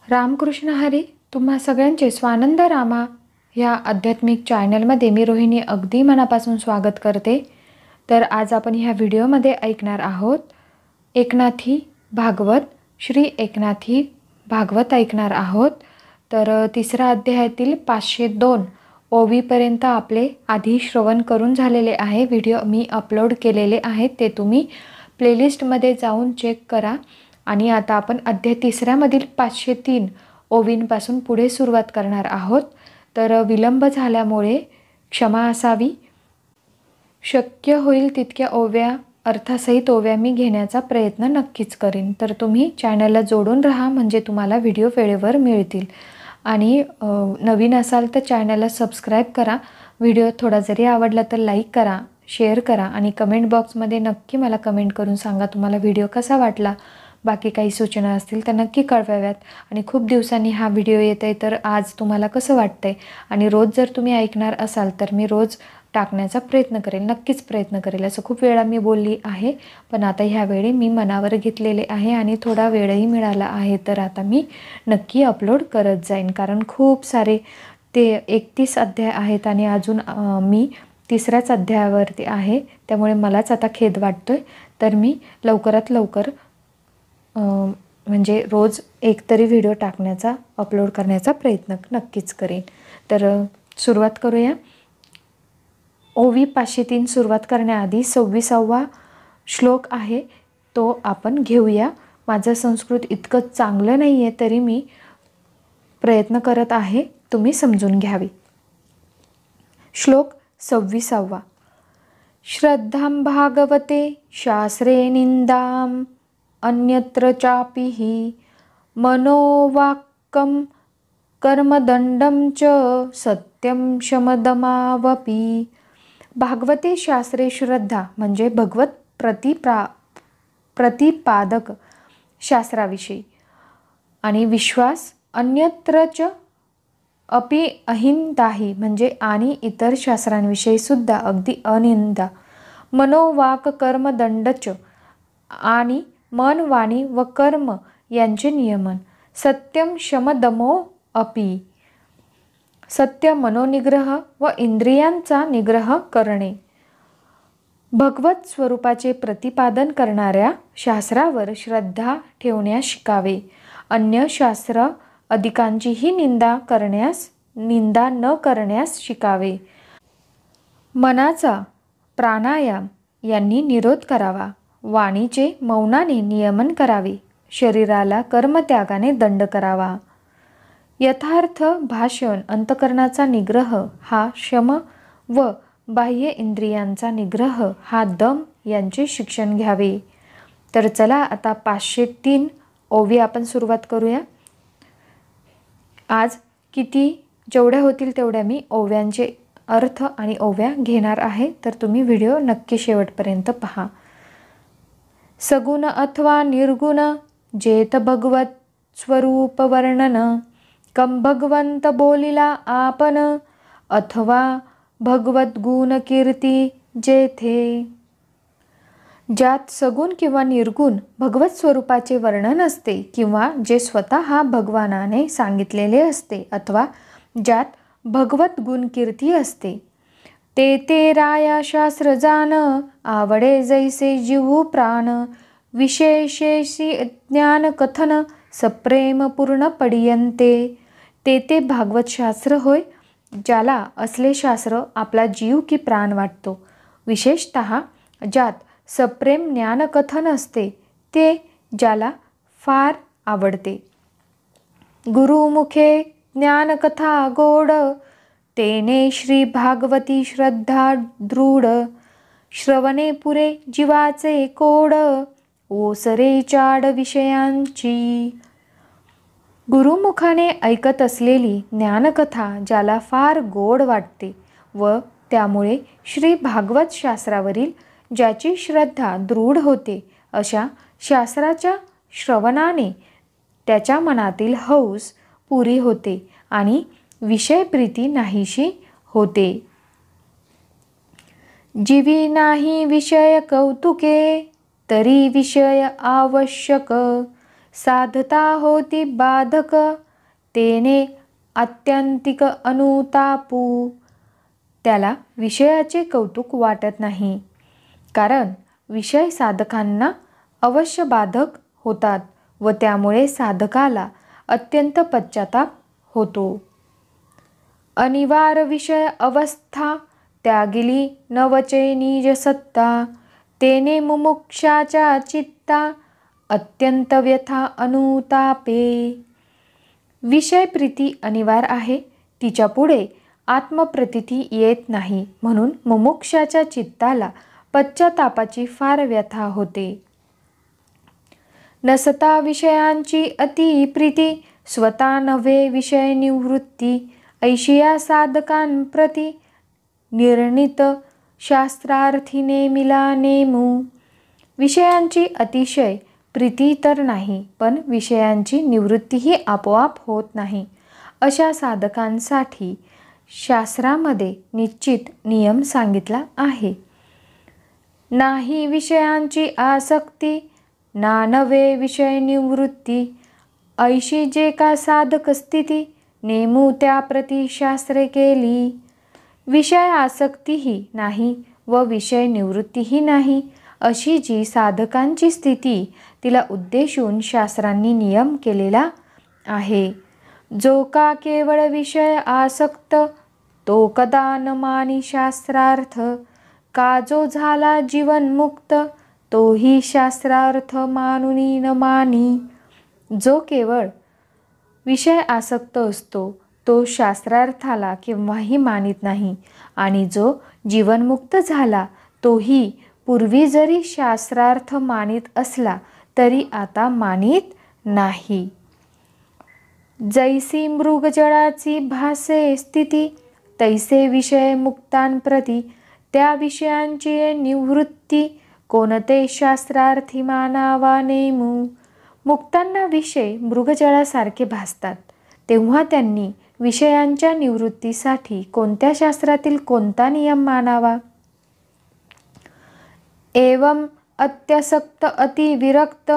रामकृष्ण हरी. तुम्हा सगळ्यांचे स्वानंद रामा ह्या आध्यात्मिक चॅनलमध्ये मी रोहिणी अगदी मनापासून स्वागत करते. तर आज आपण ह्या व्हिडिओमध्ये ऐकणार आहोत एकनाथी भागवत, श्री एकनाथी भागवत ऐकणार आहोत. तर तिसरा अध्यायातील 502 ओवीपर्यंत आपले आधी श्रवण करून झालेले आहे. व्हिडिओ मी अपलोड केलेले आहेत, ते तुम्ही प्लेलिस्टमध्ये जाऊन चेक करा. आणि आता आपण अध्याय तिसऱ्यामधील 503 ओवींपासून पुढे सुरुवात करणार आहोत. तर विलंब झाल्यामुळे क्षमा असावी. शक्य होईल तितक्या ओव्या अर्थासहित ओव्या मी घेण्याचा प्रयत्न नक्कीच करीन. तर तुम्ही चॅनलला जोडून राहा, म्हणजे तुम्हाला व्हिडिओ वेळेवर मिळतील. आणि नवीन असाल तर चॅनलला सबस्क्राईब करा. व्हिडिओ थोडा जरी आवडला तर लाईक करा, शेअर करा आणि कमेंट बॉक्समध्ये नक्की मला कमेंट करून सांगा तुम्हाला व्हिडिओ कसा वाटला. बाकी काही सूचना असतील तर नक्की कळवाव्यात. आणि खूप दिवसांनी हा व्हिडिओ येत आहे, तर आज तुम्हाला कसं वाटतंय. आणि रोज जर तुम्ही ऐकणार असाल तर मी रोज टाकण्याचा प्रयत्न करेल, नक्कीच प्रयत्न करेल. असं खूप वेळा मी बोलली आहे, पण आता ह्यावेळी मी मनावर घेतलेले आहे आणि थोडा वेळही मिळाला आहे. तर आता मी नक्की अपलोड करत जाईन, कारण खूप सारे ते 31 अध्याय आहेत आणि अजून मी तिसऱ्याच अध्यायावरती आहे. त्यामुळे मलाच आता खेद वाटतोय. तर मी लवकरात लवकर म्हणजे रोज एक तरी व्हिडिओ टाकण्याचा, अपलोड करण्याचा प्रयत्न नक्कीच करेन. तर सुरुवात करूया. ओवी 503 सुरुवात करण्याआधी 26वा श्लोक आहे, तो आपण घेऊया. माझं संस्कृत इतकं चांगलं नाही आहे, तरी मी प्रयत्न करत आहे, तुम्ही समजून घ्यावी. श्लोक 26. श्रद्धां भागवते शास्त्रे निंदाम अन्यत्र चापि मनोवाक्कं कर्मदंडं च सत्यं शमदमावपि. भागवते शास्त्रे श्रद्धा म्हणजे भगवत प्रतिपादक शास्त्राविषयी आणि विश्वास. अन्यत्र च अपि अहिंदाही म्हणजे आणि इतर शास्त्रांविषयी सुद्धा अगदी अनिंदा. मनोवाक कर्मदंडच आणि मन, वाणी व कर्म यांचे नियमन. सत्यम शमदमो अपि सत्य, मनोनिग्रह व इंद्रियांचा निग्रह करणे. भगवत स्वरूपाचे प्रतिपादन करणाऱ्या शास्त्रावर श्रद्धा ठेवण्यास शिकावे. अन्य शास्त्र अधिकांचीही निंदा न करण्यास शिकावे. मनाचा प्राणायाम यांनी निरोध करावा. वाणीचे मौनाने नियमन करावे. शरीराला कर्मत्यागाने दंड करावा. यथार्थ भाषण, अंतकरणाचा निग्रह हा शम व बाह्य इंद्रियांचा निग्रह हा दम यांचे शिक्षण घ्यावे. तर चला आता 503 ओवी आपण सुरुवात करूया. आज जेवढ्या होतील तेवढ्या मी ओव्यांचे अर्थ आणि ओव्या घेणार आहे, तर तुम्ही व्हिडिओ नक्की शेवटपर्यंत पहा. सगुण अथवा निर्गुण जेत भगवत स्वरूप वर्णन. कम भगवंत बोलिला आपण अथवा भगवत गुण कीर्ती जेथे. ज्यात सगुण किंवा निर्गुण भगवत स्वरूपाचे वर्णन असते, किंवा जे स्वतः भगवानाने सांगितलेले असते, अथवा ज्यात भगवत गुण कीर्ती असते. ते राया शास्त्र जान आवडे जैसे जीव प्राण. विशेषेशी ज्ञान कथन सप्रेम पूर्ण पडियंते. ते भागवत शास्त्र होय, ज्याला असले शास्त्र आपला जीव की प्राण वाटतो. विशेषतः ज्यात सप्रेम ज्ञानकथन असते, ते ज्याला फार आवडते. गुरुमुखे ज्ञानकथा गोड तेने श्री भागवती श्रद्धा दृढ. श्रवणे पुरे जीवाचे कोड ओसरे चाड विषयांची. गुरुमुखाने ऐकत असलेली ज्ञानकथा ज्याला फार गोड वाटते व त्यामुळे श्री भागवत शास्त्रावरील ज्याची श्रद्धा दृढ होते, अशा शास्त्राच्या श्रवणाने त्याच्या मनातील हौस पुरी होते आणि विषयप्रीती नाहीशी होते. जीवी नाही विषय कौतुके तरी विषय आवश्यक. साधता होती बाधक, तेने आत्यंतिक अनुतापू. त्याला विषयाचे कौतुक वाटत नाही, कारण विषय साधकांना अवश्य बाधक होतात व त्यामुळे साधकाला अत्यंत पश्चाताप होतो. अनिवार्य विषय अवस्था त्यागिली न वचे निज सत्ता, तेने मुमुक्षाच्या चित्ता अत्यंत व्यथा अनुतापे. विषय प्रीती अनिवार्य आहे, तिच्या पुढे आत्मप्रतीती येत नाही, म्हणून मुमुक्षाच्या चित्ताला पश्चातापाची फार व्यथा होते. नसता विषयांची अति प्रीती, स्वतः नव्हे विषय निवृत्ती, ऐशिया साधकांप्रती निर्णित शास्त्रार्थी नेमिला नेमू. विषयांची अतिशय प्रीती तर नाही, पण विषयांची निवृत्तीही आपोआप होत नाही. अशा साधकांसाठी शास्त्रामध्ये निश्चित नियम सांगितला आहे. नाही विषयांची आसक्ती, ना नवे विषय निवृत्ती, ऐशी जे का साधक स्थिती, नेमू त्याप्रती शास्त्रे केली. विषय आसक्तीही नाही व विषय निवृत्तीही नाही, अशी जी साधकांची स्थिती, तिला उद्देशून शास्त्रांनी नियम केलेला आहे. जो का केवळ विषय आसक्त, तो कदा न मानी शास्त्रार्थ, का जो झाला जीवनमुक्त, तोही शास्त्रार्थ मानुनी न मानी. जो केवळ विषय आसक्त असतो, तो शास्त्रार्थाला केव्हाही मानित नाही, आणि जो जीवनमुक्त झाला, तोही पूर्वी जरी शास्त्रार्थ मानित असला तरी आता मानित नाही. जैसी मृगजळाची भासे स्थिती, तैसे विषय मुक्तांप्रती, त्या विषयांची निवृत्ती, कोणते शास्त्रार्थी मानावा नेमू. मुक्तांना विषय मृगजळासारखे भासतात, तेव्हा त्यांनी विषयांच्या निवृत्तीसाठी कोणत्या शास्त्रातील कोणता नियम मानावा. एवं अत्यासक्त अति विरक्त,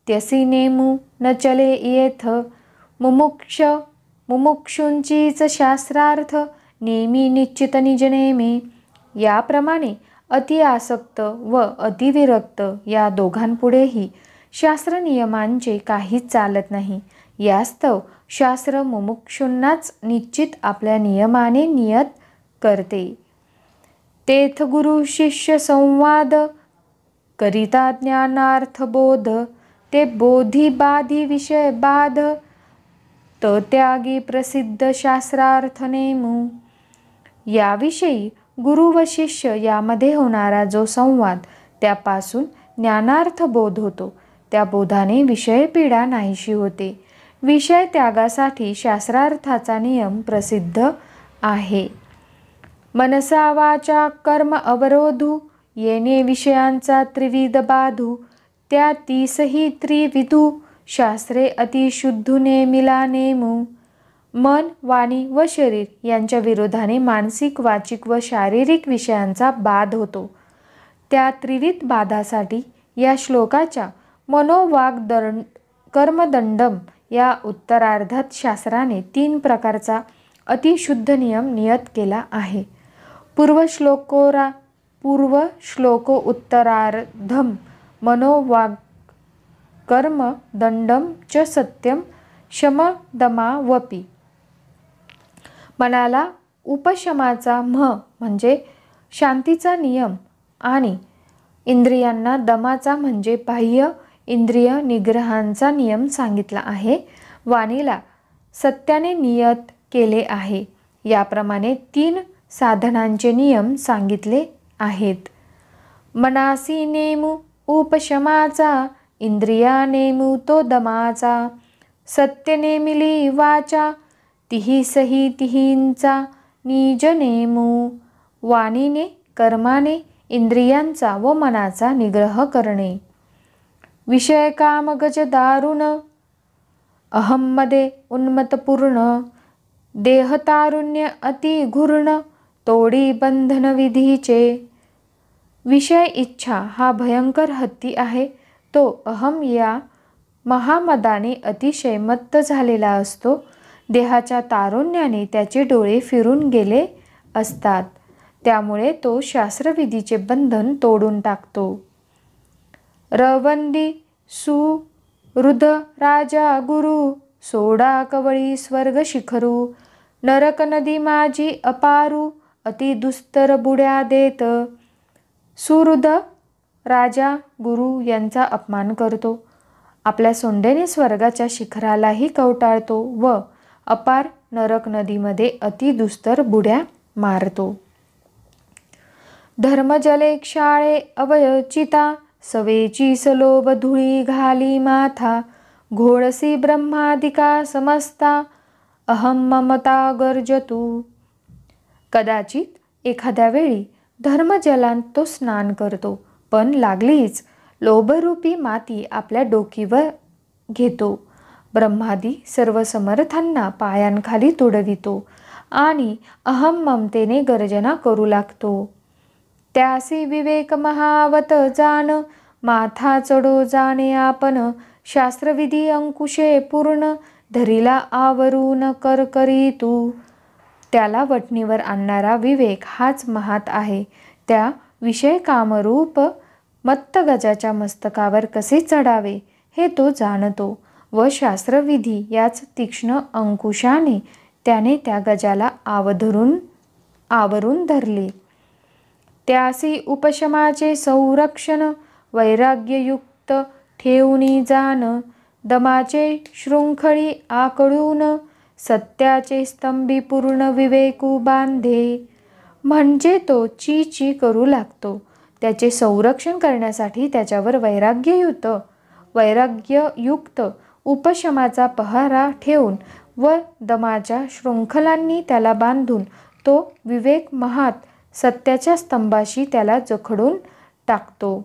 त्यसी नेमू न चले येथ, मुमुक्षूंचीच शास्त्रार्थ, नेमी निश्चित निज नेमे. याप्रमाणे अति आसक्त व अतिविरक्त या दोघांपुढेही शास्त्र नियमांचे काहीच चालत नाही. यास्तव शास्त्र मुमुक्षूंनाच निश्चित आपल्या नियमाने नियत करते. तेथ गुरु शिष्य संवाद, करिता ज्ञानार्थ बोध, ते बोधी बाधी विषय बाध, त त्यागी प्रसिद्ध शास्त्रार्थ नेमू. याविषयी गुरु व शिष्य यामध्ये होणारा जो संवाद, त्यापासून ज्ञानार्थ बोध होतो, त्या बोधाने विषय पीडा नाहीशी होते. विषय त्यागासाठी शास्त्रार्थाचा नियम प्रसिद्ध आहे. मनसा वाचा कर्म अवरोधू, येणे विषयांचा त्रिविध बाधू, त्या तीसही त्रिविधू, शास्त्रे अतिशुद्धू नेमिला नेमू. मन, वाणी व शरीर यांच्या विरोधाने मानसिक, वाचिक व शारीरिक विषयांचा बाध होतो. त्या त्रिविध बाधासाठी या श्लोकाच्या मनोवाग कर्मदंडम या उत्तरार्धात शास्त्राने 3 प्रकारचा अतिशुद्ध नियम नियत केला आहे. पूर्व श्लोको उत्तरार्धम मनोवाग कर्म दंडम च सत्यम शमदमावपि. मनाला उपशमाचा म्हणजे शांतीचा नियम आणि इंद्रियांना दमाचा म्हणजे बाह्य इंद्रिय निग्रहांचा नियम सांगितला आहे. वाणीला सत्याने नियत केले आहे. याप्रमाणे 3 साधनांचे नियम सांगितले आहेत. मनासी नेमू उपशमाचा, इंद्रिया नेमू तो दमाचा, सत्य नेमिली वाचा, तिही सही तिहींचा निज नेमू. वाणीने, कर्माने इंद्रियांचा व मनाचा निग्रह करणे. विषय काम गज दारुण, अहममध्ये उन्मतपूर्ण, देहतारुण्य अति घूर्ण, तोडी बंधन विधीचे. विषय इच्छा हा भयंकर हत्ती आहे. तो अहम या महामदाने अतिशय मत्त झालेला असतो. देहाच्या तारुण्याने त्याचे डोळे फिरून गेले असतात. त्यामुळे तो शास्त्रविधीचे बंधन तोडून टाकतो. रवंदी सुहृद राजा गुरु, सोडा कवळी स्वर्ग शिखरू. नरक नदी माझी अपारू, अति दुस्तर बुड्या देत. सुहृद राजा गुरु यांचा अपमान करतो. आपल्या सोंडेने स्वर्गाच्या शिखरालाही कवटाळतो व अपार नरक नदीमध्ये अति दुस्तर बुड्या मारतो. धर्मजले क्षाळे अवयचिता, सवेची सलोभ धुळी घाली माथा. घोळसी ब्रह्मादिका समस्ता, अहम ममता गर्जतू. कदाचित एखाद्या वेळी धर्मजलांत तो स्नान करतो, पण लागलीच लोभरूपी माती आपल्या डोकीवर घेतो. ब्रह्मादी सर्व समर्थांना पायांखाली तुडवितो आणि अहम ममतेने गर्जना करू लागतो. त्यासी विवेक महावत जाण, माथा चढो जाणे आपण. शास्त्रविधी अंकुशे पूर्ण, धरिला आवरून करकरी तू. त्याला वटणीवर आणणारा विवेक हाच महात आहे. त्या विषय कामरूप मत्त गजाच्या मस्तकावर कसे चढावे हे तो जाणतो व शास्त्रविधी याच तीक्ष्ण अंकुशाने त्याने त्या गजाला आवरून धरले. त्यासी उपशमाचे संरक्षण, वैराग्ययुक्त ठेवूनी जाण. दमाचे शृंखळी आकडून, सत्याचे स्तंभी पूर्ण विवेकू बांधे. म्हणजे तो ची ची करू लागतो. त्याचे संरक्षण करण्यासाठी त्याच्यावर वैराग्ययुक्त उपशमाचा पहारा ठेवून व दमाच्या शृंखलांनी त्याला बांधून तो विवेक महात सत्याच्या स्तंभाशी त्याला जखडून टाकतो.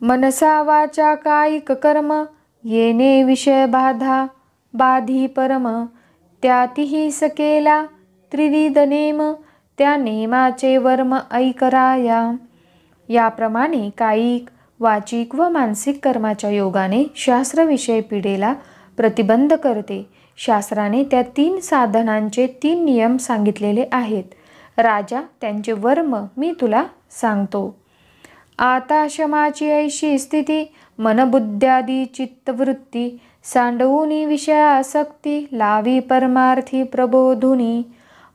मनसा वाचा कायिक कर्म, येणे विषय बाधा बाधी परम. त्यातीही सकेला त्रिविध नेम, त्या नेमाचे वर्म ऐकराया. याप्रमाणे कायिक, वाचिक व मानसिक कर्माच्या योगाने शास्त्रविषय पिढेला प्रतिबंध करते. शास्त्राने त्या 3 साधनांचे 3 नियम सांगितलेले आहेत. राजा, त्यांचे वर्म मी तुला सांगतो. आता शमाची ऐशी स्थिती, मनबुद्ध्यादी चित्तवृत्ती. सांडवूनी विषयासक्ती, लावी परमार्थी प्रबोधुनी.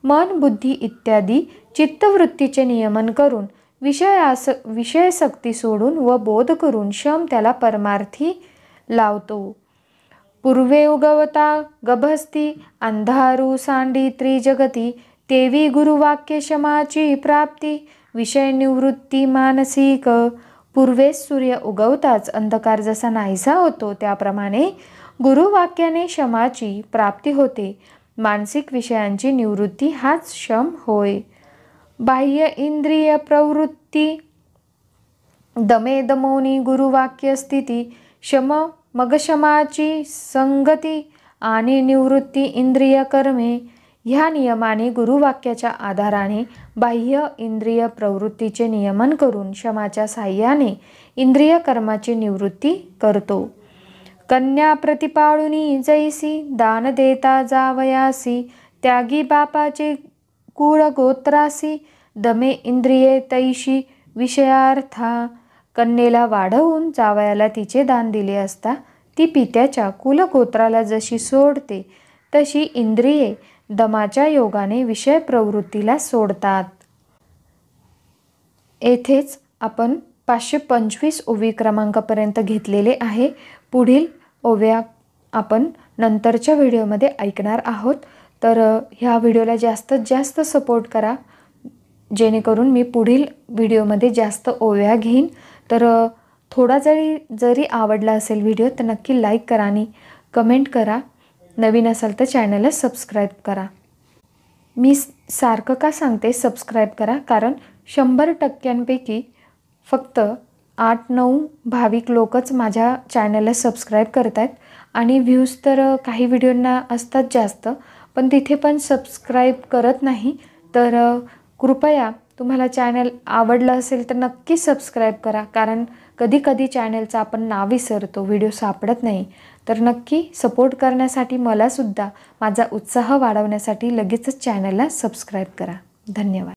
मन, बुद्धी इत्यादी चित्तवृत्तीचे नियमन करून विषयसक्ती सोडून व बोध करून शम त्याला परमार्थी लावतो. पूर्वे उगवता गभस्ती, अंधारू सांडी त्रिजगती. तेवी गुरुवाक्य शमाची प्राप्ती, विषय निवृत्ती मानसिक. पूर्वेस सूर्य उगवताच अंधकार जसा नाहीसा होतो, त्याप्रमाणे गुरुवाक्याने शमाची प्राप्ती होते. मानसिक विषयांची निवृत्ती हाच शम होय. बाह्य इंद्रिय प्रवृत्ती दमे दमोनी गुरुवाक्य स्थिती. शम मग शमाची संगती आणि निवृत्ती इंद्रिय कर्मे. ह्या नियमाने गुरुवाक्याच्या आधाराने बाह्य इंद्रिय प्रवृत्तीचे नियमन करून शमाच्या साह्याने इंद्रिय कर्माची निवृत्ती करतो. कन्या प्रतिपाळुनी जैसी, दान देता जावयासी. त्यागी बापाचे कुळ गोत्रासी, दमे इंद्रिये तैशी विषयार्था. कन्येला वाढवून जावयाला तिचे दान दिले असता ती पित्याच्या कुलगोत्राला जशी सोडते, तशी इंद्रिये दमाच्या योगाने विषय प्रवृत्तीला सोडतात. येथेच आपण 525 ओवी क्रमांकापर्यंत घेतलेले आहे. पुढील ओव्या आपण नंतरच्या व्हिडिओमध्ये ऐकणार आहोत. तर ह्या व्हिडिओला जास्तीत जास्त सपोर्ट करा, जेणेकरून मी पुढील व्हिडिओमध्ये जास्त ओव्या घेईन. तर थोडा जरी आवडला असेल व्हिडिओ तर नक्की लाईक करा आणि कमेंट करा. नवीन असाल तर चॅनलला सबस्क्राईब करा. मी सारखं का सांगते सबस्क्राईब करा, कारण 100% फक्त 8-9 भाविक लोकच माझ्या चॅनलला सबस्क्राईब करत आहेत आणि व्ह्यूज तर काही व्हिडिओंना असतात जास्त, पण तिथे पण सबस्क्राईब करत नाही. तर कृपया तुम्हाला चॅनल आवडलं असेल तर नक्की सबस्क्राईब करा, कारण कधी चॅनलचं आपण नाव विसरतो, व्हिडिओ सापडत नाही, तर नक्की सपोर्ट करण्यासाठी मलासुद्धा माझा उत्साह वाढवण्यासाठी लगेचच चॅनलला सबस्क्राईब करा. धन्यवाद.